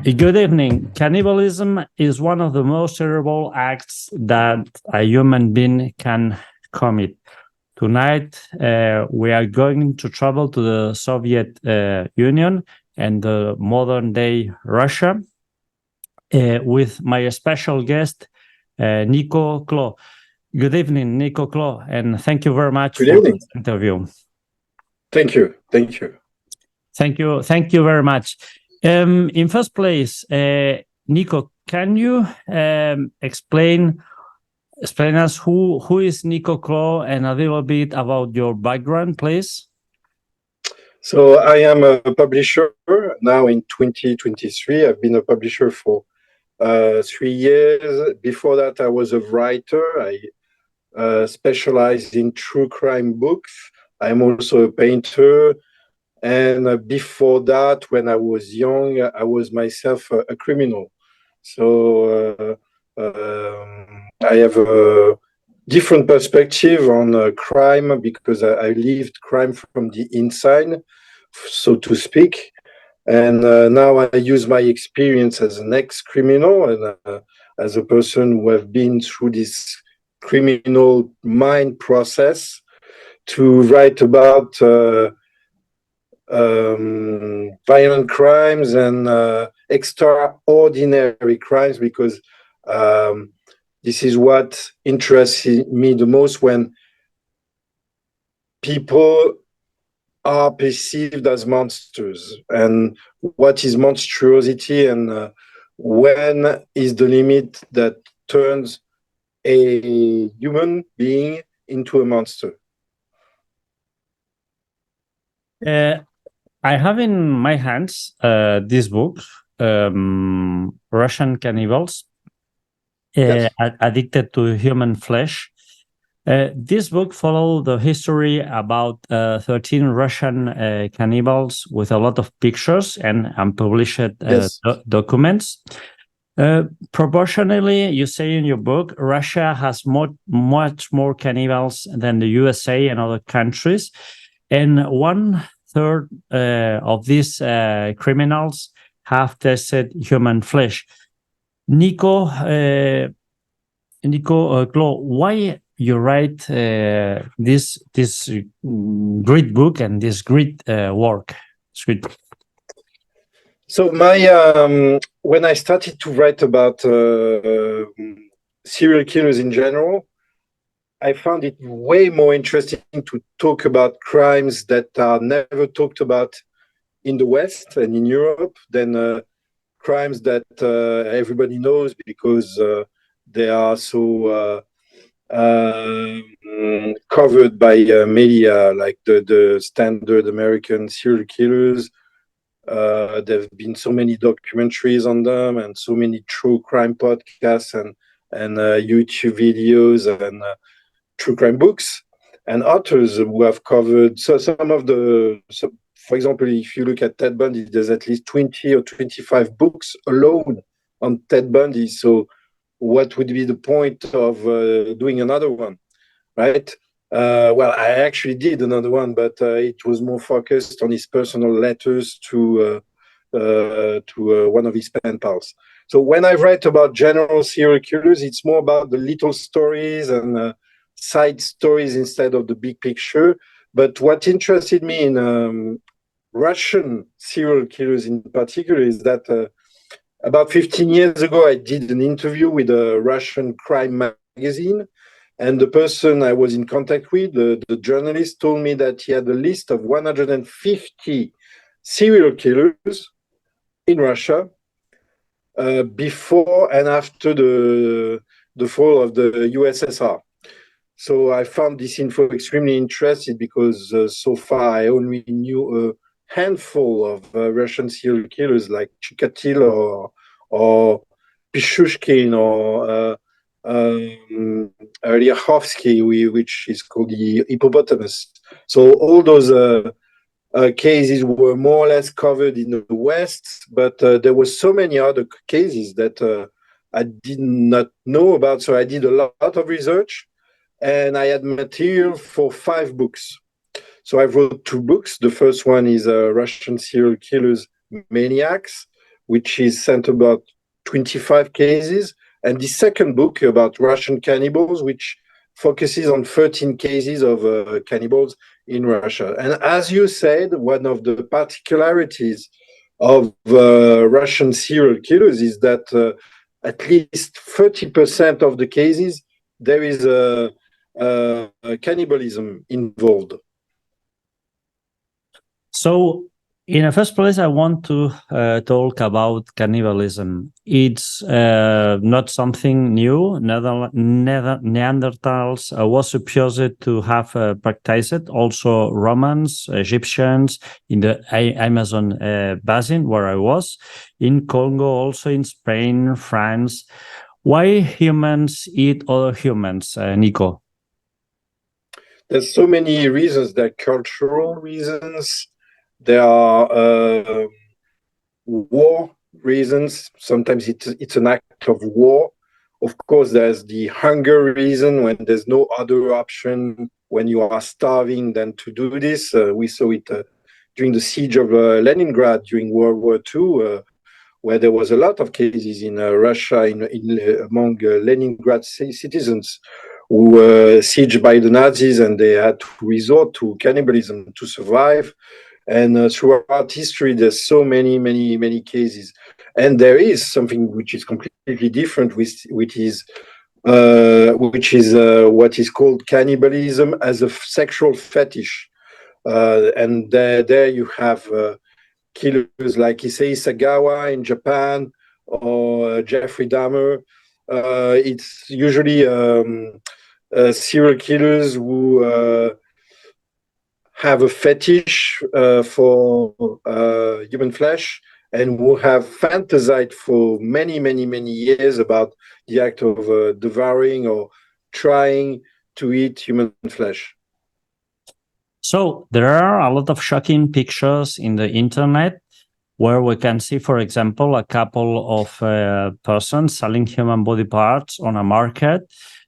Good evening. Cannibalism is one of the most terrible acts that a human being can commit. Tonight, we are going to travel to the Soviet Union and the modern-day Russia with my special guest, Nico Claux. Good evening, Nico Claux, and thank you very much for this interview. Thank you. Thank you. Thank you. Thank you very much. In first place, Nico, can you explain us who is Nico Claux and a little bit about your background, please? So I am a publisher now in 2023. I've been a publisher for 3 years. Before that, I was a writer. I specialized in true crime books. I'm also a painter. And before that, when I was young, I was myself a criminal. So I have a different perspective on crime because I lived crime from the inside, so to speak. And now I use my experience as an ex-criminal and as a person who have been through this criminal mind process to write about violent crimes and extraordinary crimes, because this is what interests me the most, when people are perceived as monsters, and what is monstrosity, and when is the limit that turns a human being into a monster. I have in my hands this book, Russian Cannibals, Yes. Addicted to Human Flesh. This book follows the history about 13 Russian cannibals with a lot of pictures and unpublished Yes. documents. Proportionally, you say in your book, Russia has much more cannibals than the USA and other countries. And 1/3 of these criminals have tested human flesh. Nico Claux, why you write this great book and this great work? Sweet. So when I started to write about serial killers in general, I found it way more interesting to talk about crimes that are never talked about in the West and in Europe than crimes that everybody knows, because they are so covered by media, like the standard American serial killers. There have been so many documentaries on them and so many true crime podcasts and YouTube videos and true crime books and authors who have covered some of the. For example, if you look at Ted Bundy, there's at least 20 or 25 books alone on Ted Bundy. So what would be the point of doing another one, right? Well, I actually did another one, but it was more focused on his personal letters to one of his pen pals. So when I write about general serial killers, it's more about the little stories and side stories instead of the big picture. But what interested me in Russian serial killers in particular is that about 15 years ago, I did an interview with a Russian crime magazine. And the person I was in contact with, the journalist, told me that he had a list of 150 serial killers in Russia before and after the fall of the USSR. So I found this info extremely interesting because so far I only knew a handful of Russian serial killers like Chikatilo or Pishushkin or Ryakhovsky, which is called the hippopotamus. So all those cases were more or less covered in the West, but there were so many other cases that I did not know about. So I did a lot of research, and I had material for 5 books. So I wrote 2 books. The first one is Russian Serial Killers Maniacs, which is sent about 25 cases, and the second book about Russian cannibals, which focuses on 13 cases of cannibals in Russia. And as you said, one of the particularities of Russian serial killers is that at least 30% of the cases there is cannibalism involved. So, in the first place, I want to talk about cannibalism. It's not something new. Neanderthals was supposed to have practiced it. Also, Romans, Egyptians in the Amazon basin where I was, in Congo, also in Spain, France. Why humans eat other humans, Nico? There's so many reasons. There are cultural reasons. There are war reasons. Sometimes it's an act of war. Of course, there's the hunger reason, when there's no other option, when you are starving, than to do this. We saw it during the siege of Leningrad during World War II, where there was a lot of cases in Russia among Leningrad citizens who were sieged by the Nazis, and they had to resort to cannibalism to survive. And throughout history, there's so many cases. And there is something which is completely different, which is what is called cannibalism as a sexual fetish. And there you have killers like Issei Sagawa in Japan, or Jeffrey Dahmer. It's usually serial killers who have a fetish for human flesh, and who have fantasized for many years about the act of devouring or trying to eat human flesh. So there are a lot of shocking pictures in the internet where we can see, for example, a couple of persons selling human body parts on a market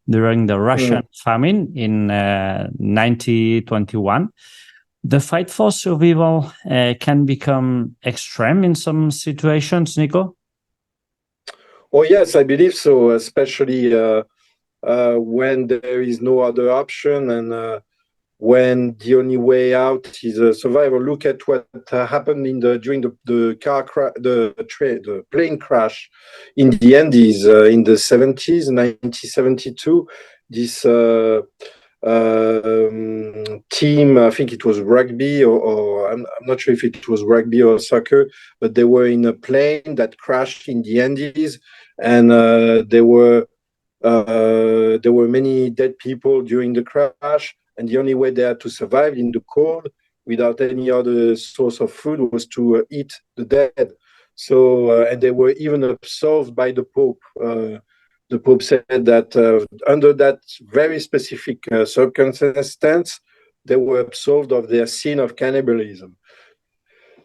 during the Russian famine in 1921. The fight for survival can become extreme in some situations, Nico? Oh, yes, I believe so, especially when there is no other option, and when the only way out is survival. Look at what happened during the plane crash in the Andes in the 70s, 1972. This team, I think it was rugby, or I'm not sure if it was rugby or soccer, but they were in a plane that crashed in the Andes, and there were many dead people during the crash. And the only way they had to survive in the cold without any other source of food was to eat the dead. So, and they were even absolved by the Pope. The Pope said that under that very specific circumstance, they were absolved of their sin of cannibalism.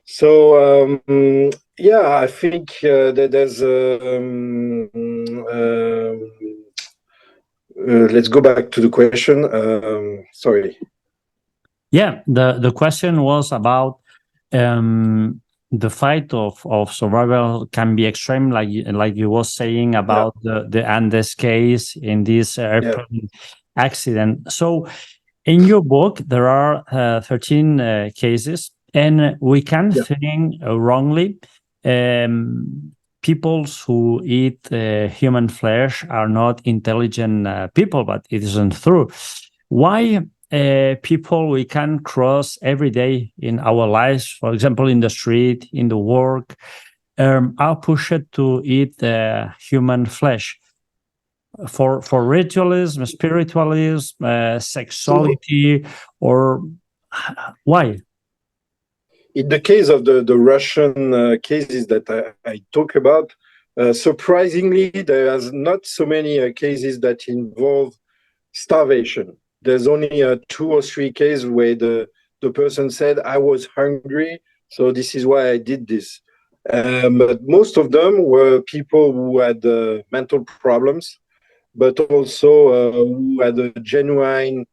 So, yeah, I think that there's let's go back to the question. Sorry. Yeah, the question was about the fight of survival can be extreme, like you was saying about the Andes case in this airplane accident. So, in your book, there are 13 cases, and we can think wrongly. People who eat human flesh are not intelligent people, but it isn't true. Why people we can cross every day in our lives, for example, in the street, in the work, are pushed to eat human flesh for ritualism, spiritualism, sexuality, or why? In the case of the Russian cases that I talk about, surprisingly, there are not so many cases that involve starvation. There's only 2 or 3 cases where the person said, I was hungry, so this is why I did this. But most of them were people who had mental problems, but also who had a genuine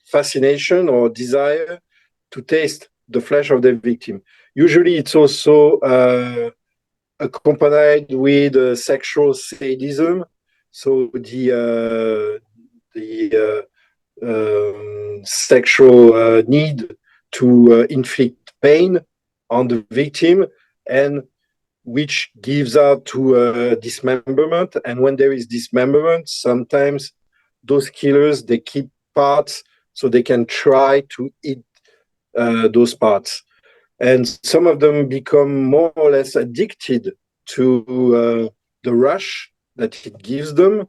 fascination or desire to taste the flesh of their victim. Usually it's also accompanied with sexual sadism. So the sexual need to inflict pain on the victim, and which gives out to dismemberment. And when there is dismemberment, sometimes those killers, they keep parts so they can try to eat those parts. And some of them become more or less addicted to the rush that it gives them.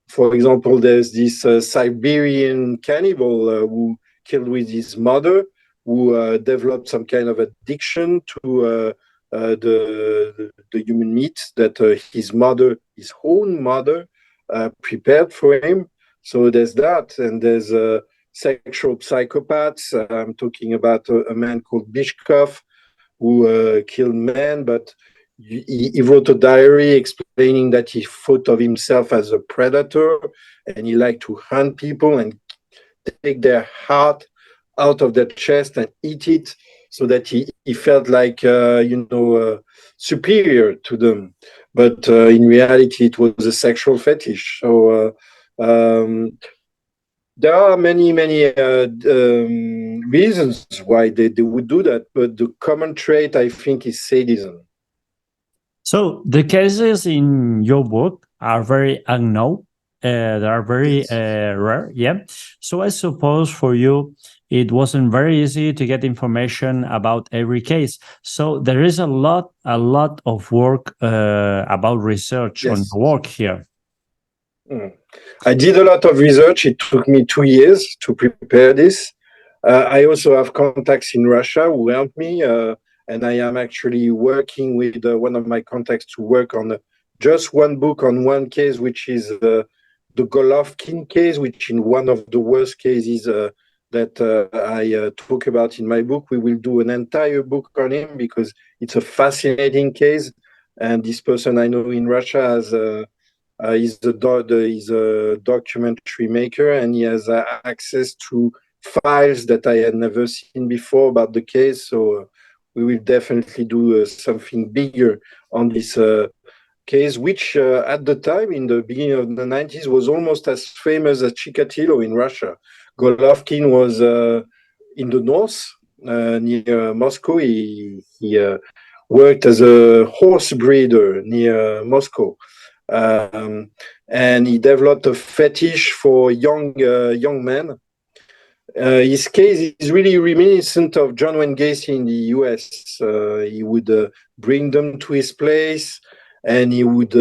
For example, there's this Siberian cannibal who killed with his mother, who developed some kind of addiction to the human meat that his own mother, prepared for him. So there's that, and there's sexual psychopaths. I'm talking about a man called Bishkov who killed men, but he wrote a diary explaining that he thought of himself as a predator, and he liked to hunt people and take their heart out of their chest and eat it, so that he felt like superior to them. But in reality, it was a sexual fetish. So there are many reasons why they would do that, but the common trait, I think, is sadism. So the cases in your book are very unknown. They are very rare. Yeah. So I suppose for you, it wasn't very easy to get information about every case. So there is a lot of work about research on the work here. I did a lot of research. It took me 2 years to prepare this. I also have contacts in Russia who helped me. And I am actually working with one of my contacts to work on just one book on one case, which is the Golovkin case, which in one of the worst cases that I talk about in my book. We will do an entire book on him because it's a fascinating case. And this person I know in Russia has he's a documentary maker, and he has access to files that I had never seen before about the case. So we will definitely do something bigger on this case, which at the time, in the beginning of the 90s, was almost as famous as Chikatilo in Russia. Golovkin was in the north, near Moscow. He worked as a horse breeder near Moscow. And he developed a fetish for young men. His case is really reminiscent of John Wayne Gacy in the US. He would bring them to his place, and he would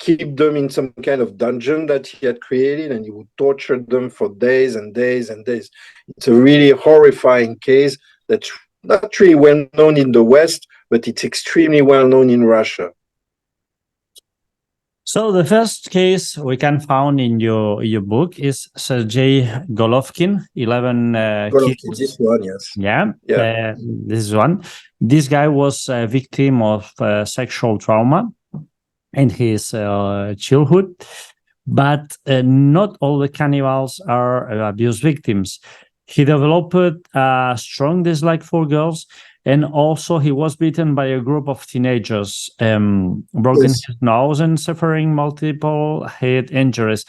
keep them in some kind of dungeon that he had created, and he would torture them for days and days and days. It's a really horrifying case that's not really well known in the West, but it's extremely well known in Russia. So the first case we can find in your book is Sergei Golovkin, 11 Golovkin, this one, yes. Yeah, this one. This guy was a victim of sexual trauma in his childhood, but not all the cannibals are abuse victims. He developed a strong dislike for girls, and also he was beaten by a group of teenagers, broken his nose and suffering multiple head injuries.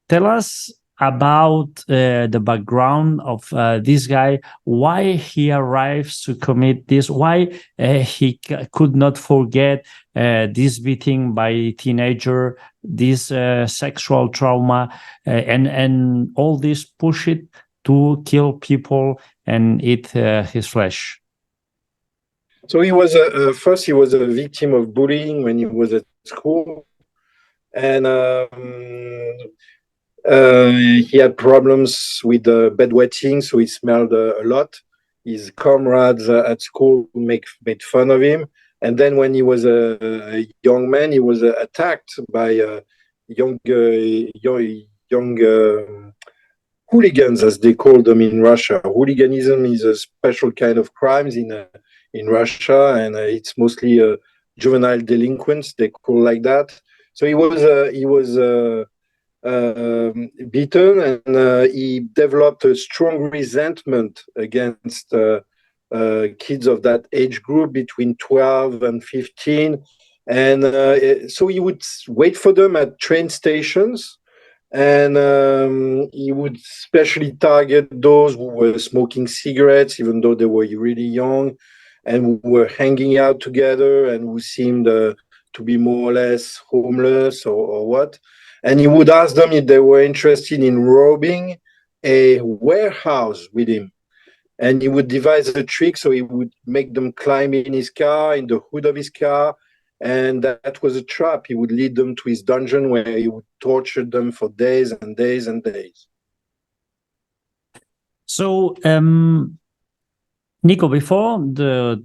Tell us about the background of this guy, why he arrives to commit this, why he could not forget this beating by teenager, this sexual trauma, and all this push it to kill people and eat his flesh. So he was first he was a victim of bullying when he was at school, and he had problems with bedwetting, so he smelled a lot. His comrades at school made fun of him, and then when he was a young man, he was attacked by young hooligans, as they call them in Russia. Hooliganism is a special kind of crimes in Russia, and it's mostly juvenile delinquents, they call like that. So he was beaten, and he developed a strong resentment against kids of that age group between 12 and 15. And so he would wait for them at train stations, and he would especially target those who were smoking cigarettes, even though they were really young, and who were hanging out together and who seemed to be more or less homeless or what. And he would ask them if they were interested in robbing a warehouse with him. And he would devise a trick, so he would make them climb in his car, in the hood of his car, and that was a trap. He would lead them to his dungeon where he would torture them for days and days and days. So, Nico, before to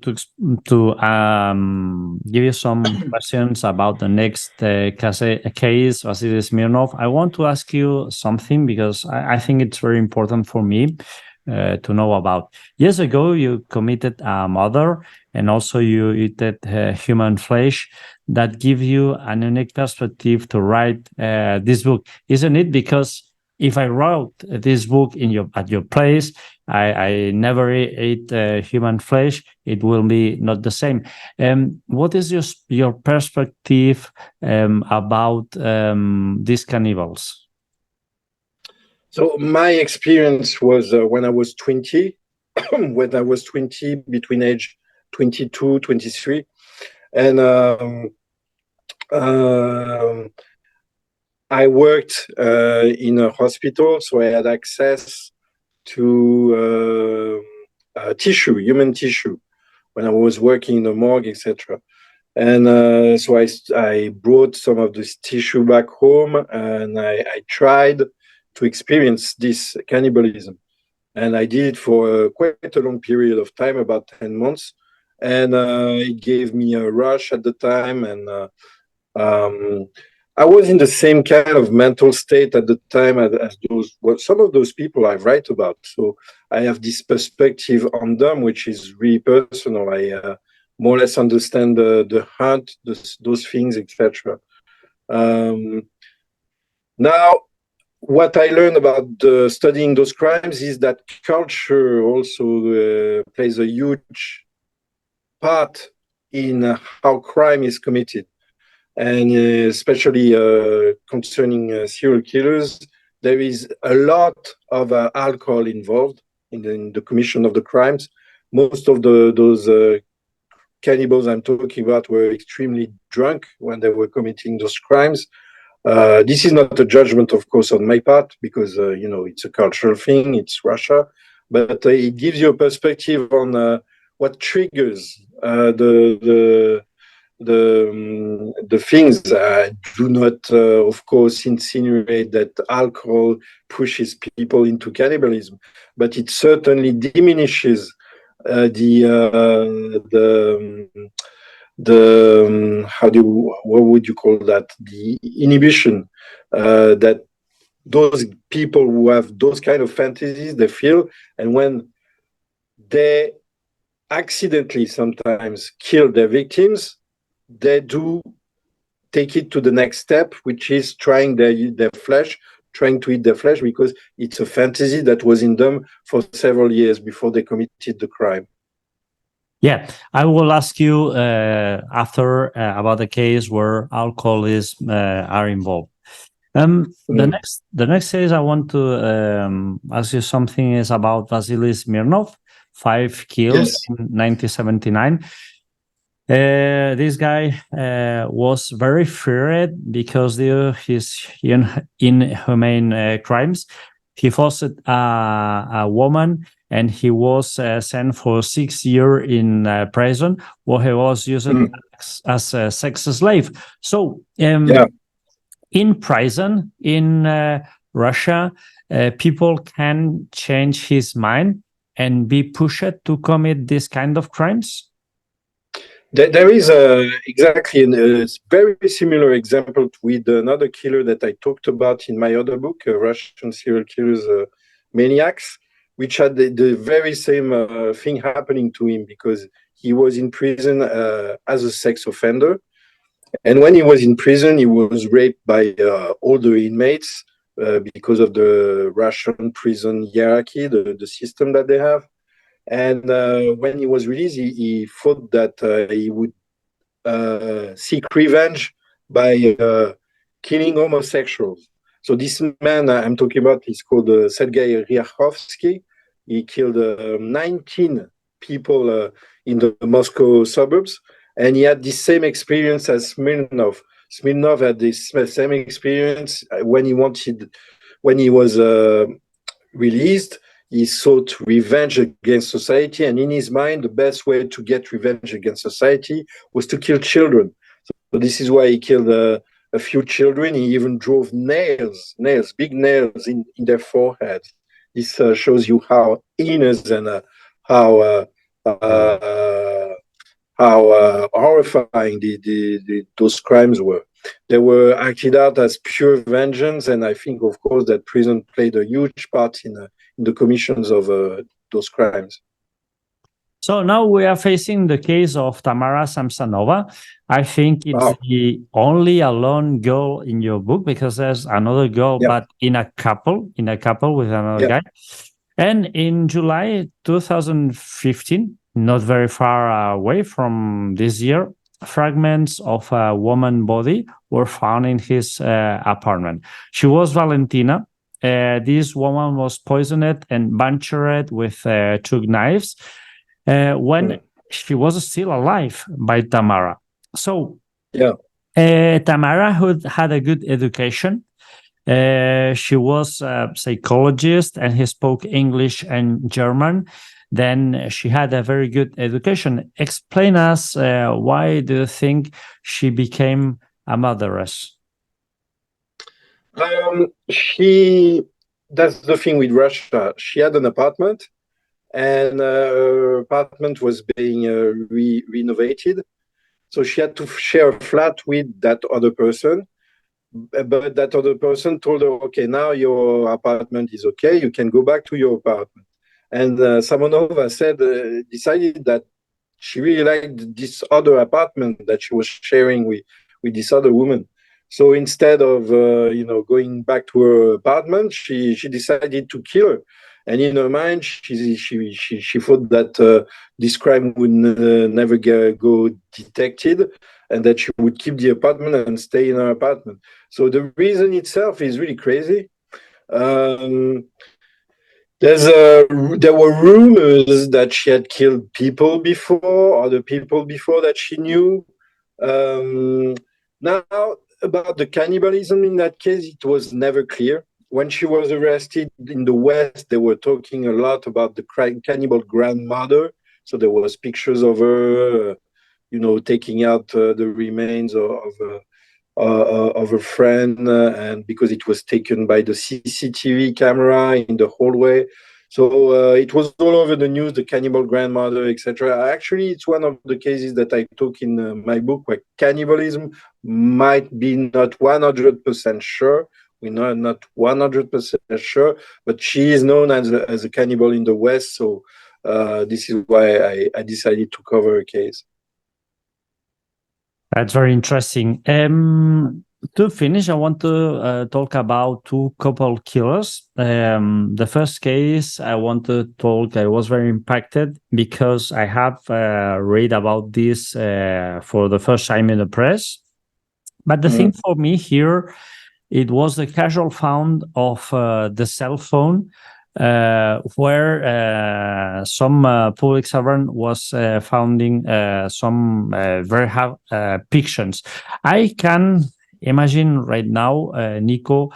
give you some questions about the next case, Vasily Smirnov, I want to ask you something because I think it's very important for me to know about. Years ago, you committed a murder, and also you eaten human flesh that give you an unique perspective to write this book, isn't it? Because if I wrote this book at your place, I never ate human flesh, it will be not the same. What is your perspective about these cannibals? So my experience was when I was 20, when I was 20, between age 22, 23. And I worked in a hospital, so I had access to tissue, human tissue, when I was working in the morgue, etc. And so I brought some of this tissue back home, and I tried to experience this cannibalism. And I did it for quite a long period of time, about 10 months. And it gave me a rush at the time. And I was in the same kind of mental state at the time as some of those people I write about. So I have this perspective on them, which is really personal. I more or less understand the hunt, those things, etc. Now, what I learned about studying those crimes is that culture also plays a huge part in how crime is committed. And especially concerning serial killers, there is a lot of alcohol involved in the commission of the crimes. Most of those cannibals I'm talking about were extremely drunk when they were committing those crimes. This is not a judgment, of course, on my part, because it's a cultural thing. It's Russia, but it gives you a perspective on what triggers the things. Do not, of course, insinuate that alcohol pushes people into cannibalism, but it certainly diminishes what would you call that? The inhibition that those people who have those kind of fantasies, they feel, and when they accidentally sometimes kill their victims, they do take it to the next step, which is trying to eat their flesh, because it's a fantasy that was in them for several years before they committed the crime. Yeah, I will ask you after about the case where alcoholism are involved. The next case I want to ask you something is about Vasily Smirnov, 5 kills in 1979. This guy was very feared because of his inhumane crimes. He forced a woman, and he was sent for 6 years in prison, where he was used as a sex slave. So, in prison in Russia, people can change his mind and be pushed to commit this kind of crimes. There is exactly a very similar example with another killer that I talked about in my other book, Russian Serial Killers, Maniacs, which had the very same thing happening to him, because he was in prison as a sex offender. And when he was in prison, he was raped by older inmates because of the Russian prison hierarchy, the system that they have. And when he was released, he thought that he would seek revenge by killing homosexuals. So this man I'm talking about is called Sergei Ryakhovsky. He killed 19 people in the Moscow suburbs, and he had the same experience as Smirnov. Smirnov had this same experience when he was released. He sought revenge against society, and in his mind, the best way to get revenge against society was to kill children. So this is why he killed a few children. He even drove big nails in their foreheads. This shows you how heinous and how horrifying those crimes were. They were acted out as pure vengeance, and I think, of course, that prison played a huge part in the commissions of those crimes. So now we are facing the case of Tamara Samsonova. I think it's the only alone girl in your book, because there's another girl, but in a couple with another guy. And in July 2015, not very far away from this year, fragments of a woman's body were found in his apartment. She was Valentina. This woman was poisoned and butchered with 2 knives when she was still alive by Tamara. So Tamara had a good education. She was a psychologist, and he spoke English and German. Then she had a very good education. Explain us, why do you think she became a murderess? That's the thing with Russia. She had an apartment, and her apartment was being renovated. So she had to share a flat with that other person. But that other person told her, okay, now your apartment is okay, you can go back to your apartment. And Samonova decided that she really liked this other apartment that she was sharing with this other woman. So instead of going back to her apartment, she decided to kill her. And in her mind, she thought that this crime would never go detected, and that she would keep the apartment and stay in her apartment. So the reason itself is really crazy. There were rumors that she had killed people before, other people before that she knew. Now, about the cannibalism in that case, it was never clear. When she was arrested in the West, they were talking a lot about the cannibal grandmother. So there was pictures of her, taking out the remains of a friend, and because it was taken by the CCTV camera in the hallway. So it was all over the news, the cannibal grandmother, etc. Actually, it's one of the cases that I took in my book where cannibalism might be not 100% sure. We're not 100% sure, but she is known as a cannibal in the West. So this is why I decided to cover her case. That's very interesting. To finish, I want to talk about 2 couple killers. The first case I want to talk, I was very impacted because I have read about this for the first time in the press. But the thing for me here, it was the casual found of the cell phone where some public servant was finding some very hard pictures. I can imagine right now, Nico,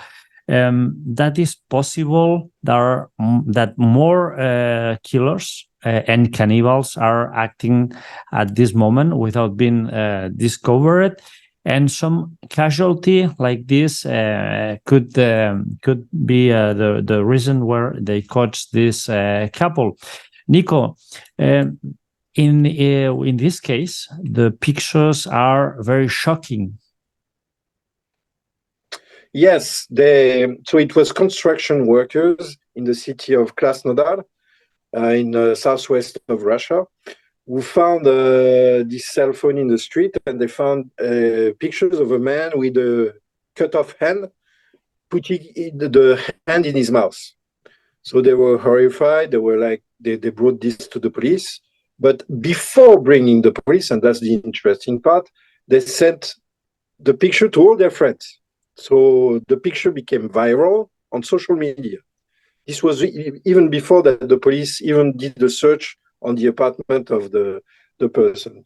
that is possible that more killers and cannibals are acting at this moment without being discovered. And some casualty like this could be the reason where they caught this couple. Nico, in this case, the pictures are very shocking. Yes, so it was construction workers in the city of Krasnodar, in the southwest of Russia, who found this cell phone in the street, and they found pictures of a man with a cut-off hand, putting the hand in his mouth. So they were horrified. They were like, they brought this to the police. But before bringing the police, and that's the interesting part, they sent the picture to all their friends. So the picture became viral on social media. This was even before that the police even did the search on the apartment of the person.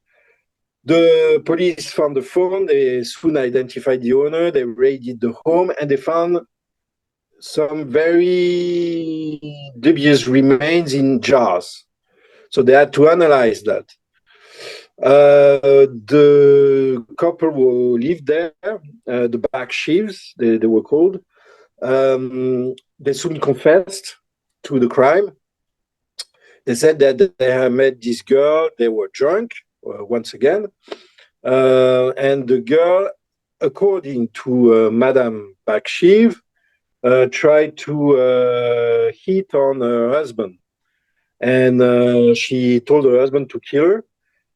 The police found the phone, they soon identified the owner, they raided the home, and they found some very dubious remains in jars. So they had to analyze that. The couple who lived there, the Bakshivs, they were called, they soon confessed to the crime. They said that they had met this girl, they were drunk, once again, and the girl, according to Madame Bakshiv, tried to hit on her husband. And she told her husband to kill her.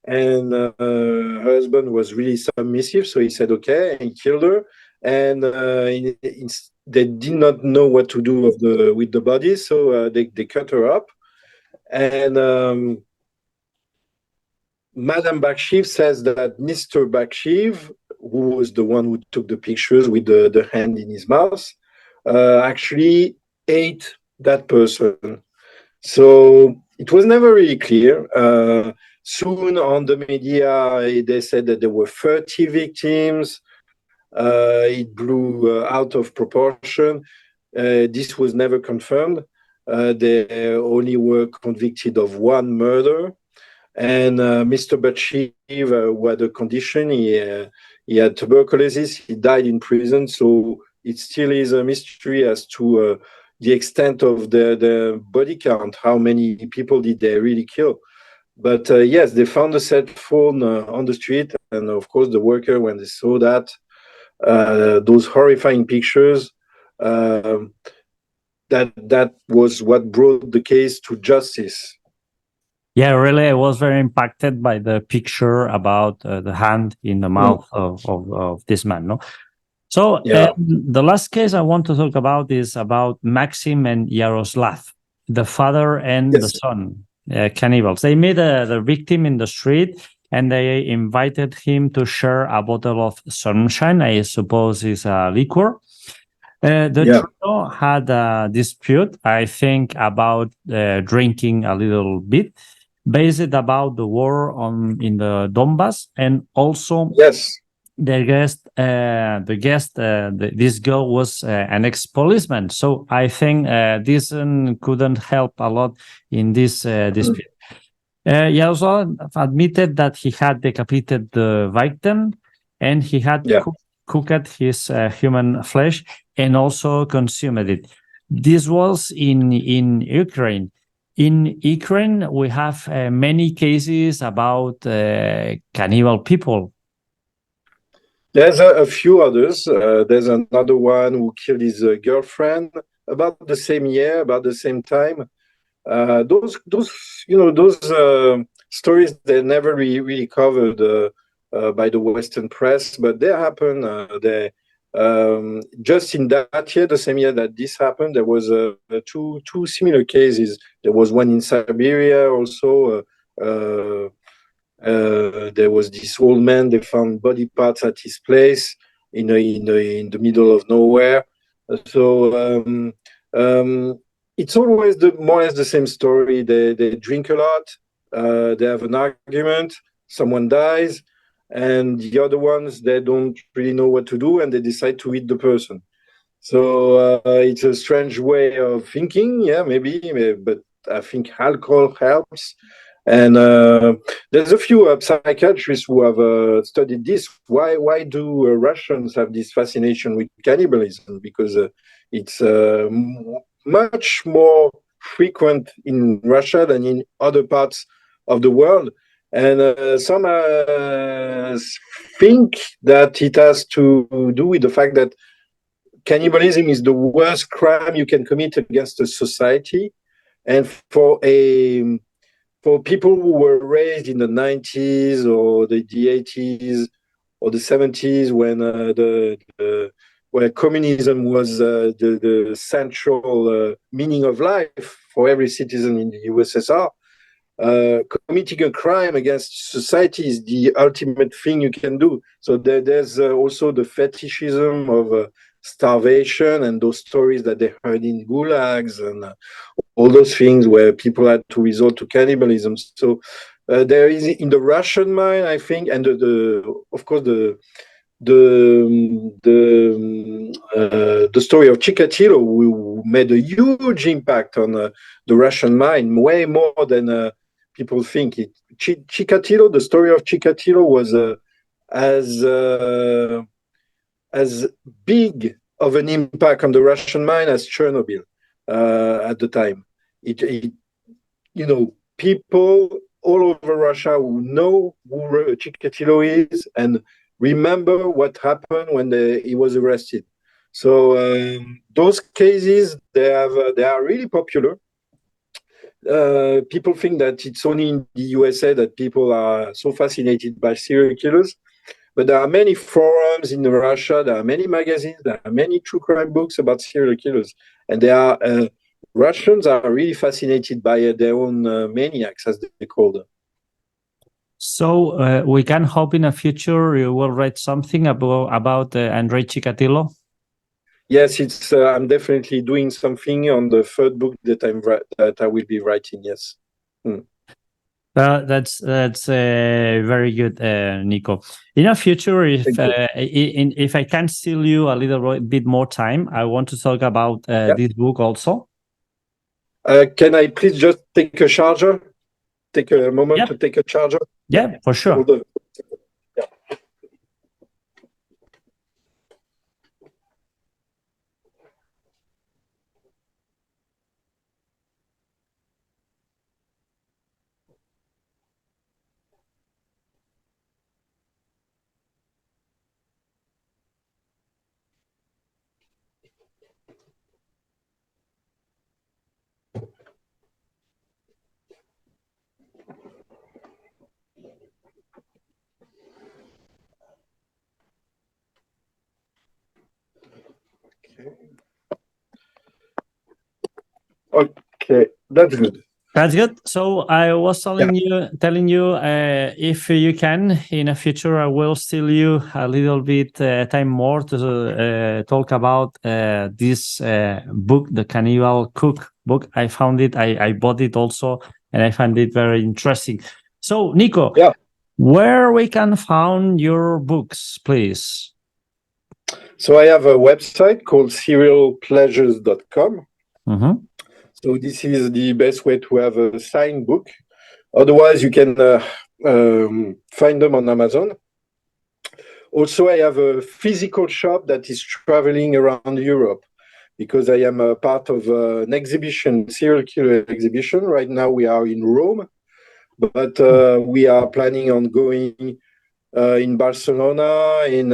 And her husband was really submissive, so he said okay, and he killed her. And they did not know what to do with the body, so they cut her up. And Madame Bakshiv says that Mr. Bakshiv, who was the one who took the pictures with the hand in his mouth, actually ate that person. So it was never really clear. Soon on the media, they said that there were 30 victims. It blew out of proportion. This was never confirmed. They only were convicted of one murder. And Mr. Bakshiv, who had a condition, he had tuberculosis, he died in prison. So it still is a mystery as to the extent of the body count, how many people did they really kill. But yes, they found a cell phone on the street, and of course the worker, when they saw that, those horrifying pictures, that was what brought the case to justice. Yeah, really, I was very impacted by the picture about the hand in the mouth of this man. No, so Yeah. the last case I want to talk about is about Maxim and Yaroslav, the father and the son, cannibals. They met the victim in the street and they invited him to share a bottle of sunshine. I suppose is a liquor. The trio had a dispute, I think, about drinking a little bit, based about the war in the Donbass, and also this girl was an ex-policeman. So I think this couldn't help a lot in this dispute. He also admitted that he had decapitated the victim and he had cooked his human flesh and also consumed it. This was in Ukraine. In Ukraine, we have many cases about cannibal people. There's a few others. There's another one who killed his girlfriend about the same year, about the same time. Those stories, they're never really covered by the Western press, but they happen. Just in that year, the same year that this happened, there was two similar cases. There was one in Siberia also. There was this old man. They found body parts at his place in the middle of nowhere. So it's always more or less the same story. They drink a lot. They have an argument. Someone dies, and the other ones, they don't really know what to do, and they decide to eat the person. So it's a strange way of thinking. Yeah, maybe, but I think alcohol helps. And there's a few psychiatrists who have studied this. Why do Russians have this fascination with cannibalism? Because it's much more frequent in Russia than in other parts of the world. And some think that it has to do with the fact that cannibalism is the worst crime you can commit against a society. And for people who were raised in the 90s or the 80s or the 70s, when where communism was the central meaning of life for every citizen in the USSR. Committing a crime against society is the ultimate thing you can do. So there's also the fetishism of starvation and those stories that they heard in gulags and all those things where people had to resort to cannibalism. So there is in the Russian mind, I think, and of course the story of Chikatilo, who made a huge impact on the Russian mind, way more than people think. Chikatilo, the story of Chikatilo was as big of an impact on the Russian mind as Chernobyl at the time. People all over Russia who know who Chikatilo is and remember what happened when he was arrested. So those cases, they are really popular. People think that it's only in the USA that people are so fascinated by serial killers, but there are many forums in Russia, there are many magazines, there are many true crime books about serial killers, and Russians are really fascinated by their own maniacs, as they call them. So we can hope in the future you will write something about Andrei Chikatilo? Yes, I'm definitely doing something on the third book that I will be writing. Yes. That's very good, Nico. In the future, if I can steal you a little bit more time, I want to talk about this book also. Can I please just take a charger? Take a moment to take a charger? Yeah, for sure. Okay, that's good. That's good. So I was telling you, if you can in the future, I will steal you a little bit time more to talk about this book, the Cannibal Cook book. I found it. I bought it also, and I find it very interesting. So Nico, where we can find your books, please? So I have a website called serialpleasures.com. So this is the best way to have a signed book. Otherwise, you can find them on Amazon. Also, I have a physical shop that is traveling around Europe because I am a part of an exhibition, serial killer exhibition. Right now, we are in Rome, but we are planning on going in Barcelona, in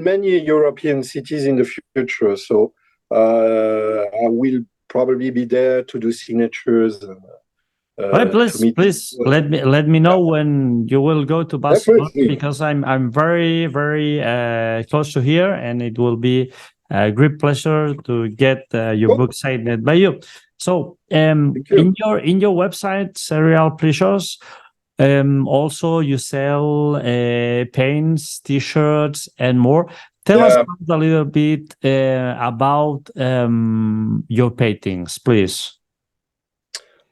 many European cities in the future. So I will probably be there to do signatures. Please let me know when you will go to Barcelona, because I'm very close to here, and it will be a great pleasure to get your book signed by you. So in your website, Serial Pleasures, also you sell paints, t-shirts, and more. Tell us a little bit about your paintings, please.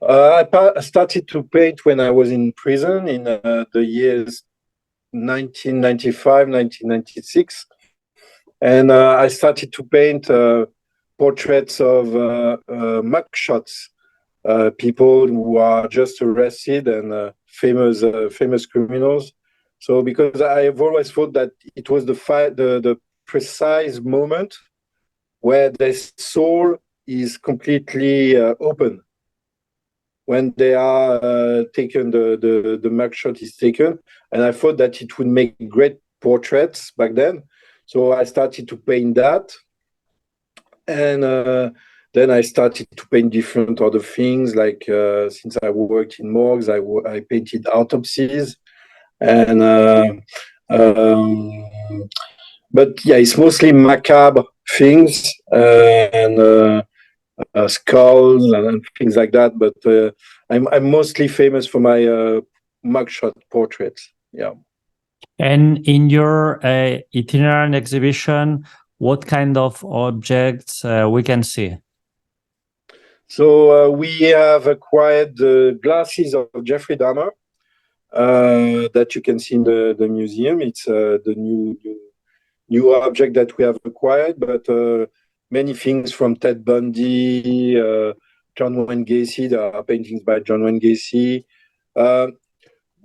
I started to paint when I was in prison in the years 1995, 1996. And I started to paint portraits of mugshots, people who are just arrested and famous criminals. So because I've always thought that it was the precise moment where their soul is completely open. When they are taken, the mugshot is taken, and I thought that it would make great portraits back then. So I started to paint that, and then I started to paint different other things. Like since I worked in morgues, I painted autopsies, and but yeah, it's mostly macabre things and skulls and things like that. But I'm mostly famous for my mugshot portraits. Yeah. And in your itinerant exhibition, what kind of objects we can see? So we have acquired the glasses of Jeffrey Dahmer that you can see in the museum. It's the new object that we have acquired, but many things from Ted Bundy, John Wayne Gacy. There are paintings by John Wayne Gacy.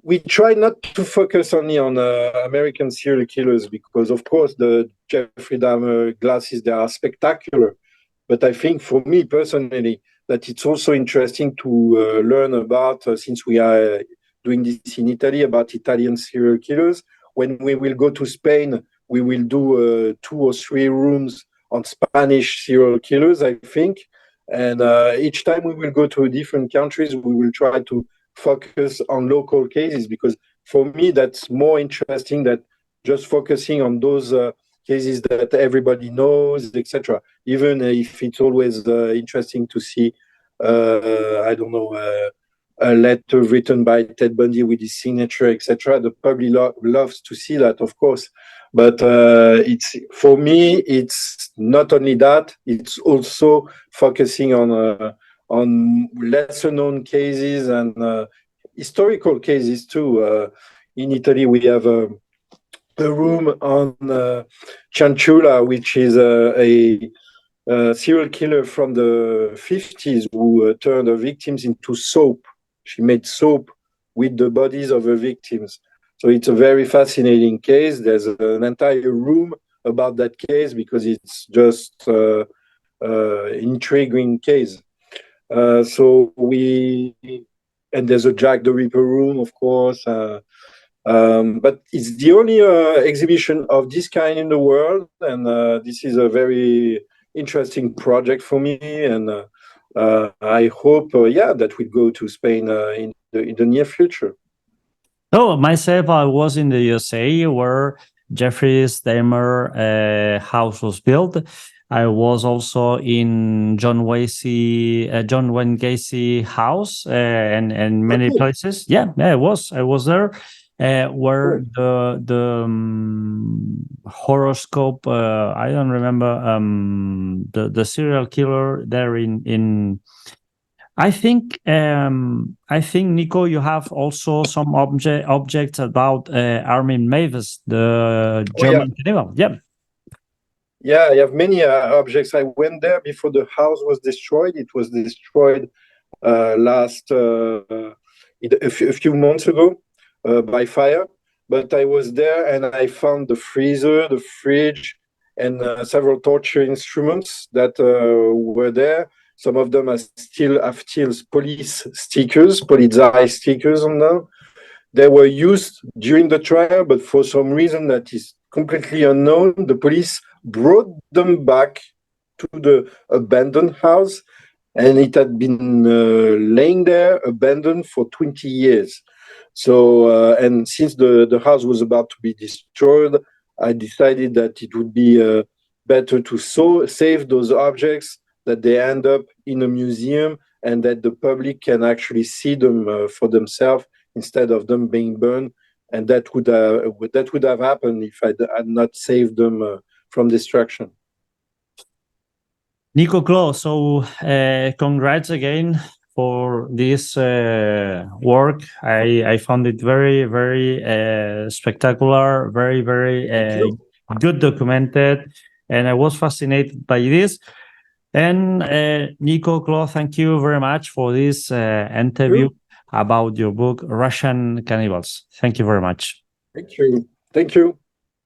We try not to focus only on American serial killers because, of course, the Jeffrey Dahmer glasses, they are spectacular. But I think for me personally, that it's also interesting to learn about, since we are doing this in Italy, about Italian serial killers. When we will go to Spain, we will do 2 or 3 rooms on Spanish serial killers, I think. And each time we will go to different countries, we will try to focus on local cases, because for me that's more interesting than just focusing on those cases that everybody knows, etc. Even if it's always interesting to see I don't know, a letter written by Ted Bundy with his signature, etc. The public loves to see that, of course. But it's, for me, it's not only that; it's also focusing on lesser known cases and historical cases too. In Italy, we have a room on Cianciula, which is a serial killer from the 50s who turned her victims into soap. She made soap with the bodies of her victims. So it's a very fascinating case. There's an entire room about that case because it's just intriguing case. So and there's a Jack the Ripper room, of course. But it's the only exhibition of this kind in the world, and this is a very interesting project for me. And I hope, that we go to Spain in the near future. Oh, myself, I was in the USA where Jeffrey Dahmer house was built. I was also in John Wayne Gacy house and many places. Yeah, I was there. Where the horoscope, I don't remember, the serial killer there in I think Nico, you have also some objects about Armin Mavis, the German cannibal. Yeah. Yeah, I have many objects. I went there before the house was destroyed. It was destroyed a few months ago by fire. But I was there and I found the freezer, the fridge, and several torture instruments that were there. Some of them have still police stickers, Polizei stickers on them. They were used during the trial, but for some reason that is completely unknown, the police brought them back to the abandoned house, and it had been laying there abandoned for 20 years. So, and since the house was about to be destroyed, I decided that it would be better to save those objects, that they end up in a museum and that the public can actually see them for themselves instead of them being burned. And that would have happened if I had not saved them from destruction. Nico Claux, so congrats again for this work. I found it very, very spectacular, very, very good documented, and I was fascinated by this. And Nico Claux, thank you very much for this interview about your book, Russian Cannibals. Thank you very much. Thank you. Thank you.